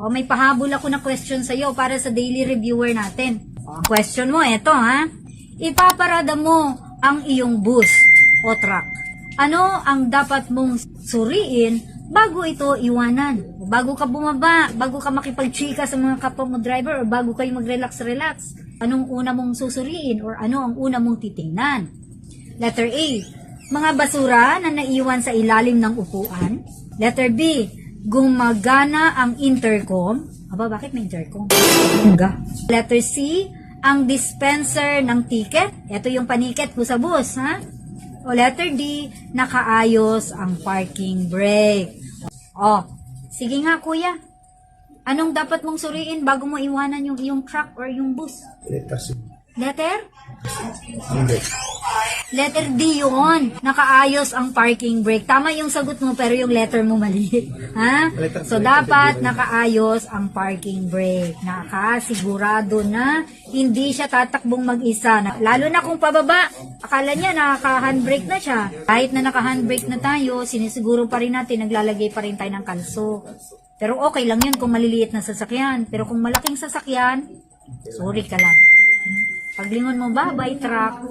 O, may pahabol ako na question sa'yo para sa daily reviewer natin. O, ang question mo, eto ha. Ipaparada mo ang iyong bus o truck. Ano ang dapat mong suriin bago ito iwanan? O bago ka bumaba, bago ka makipagchika sa mga kapwa mo driver, o bago kayo mag-relax-relax. Anong una mong susuriin or ano ang una mong titingnan? Letter A, mga basura na naiwan sa ilalim ng upuan. Letter B, gumagana ang intercom. Aba, bakit may intercom? Enga. Letter C, ang dispenser ng ticket. Ito yung paniket ko sa bus, ha? O letter D, nakaayos ang parking brake. O, sige nga kuya. Anong dapat mong suriin bago mo iwanan yung iyong truck or yung bus? Letter C. Letter? Hindi. Letter D yun. Nakaayos ang parking brake. Tama yung sagot mo pero yung letter mo mali. Ha? So dapat nakaayos ang parking brake. Nakasigurado na hindi siya tatakbong mag-isa. Lalo na kung pababa. Akala niya naka-handbrake na siya. Kahit na naka-handbrake na tayo, sinisiguro pa rin natin, naglalagay pa rin tayo ng kalso. Pero okay lang yun kung maliliit na sasakyan. Pero kung malaking sasakyan, sorry ka lang. Paglingon mo ba, by truck?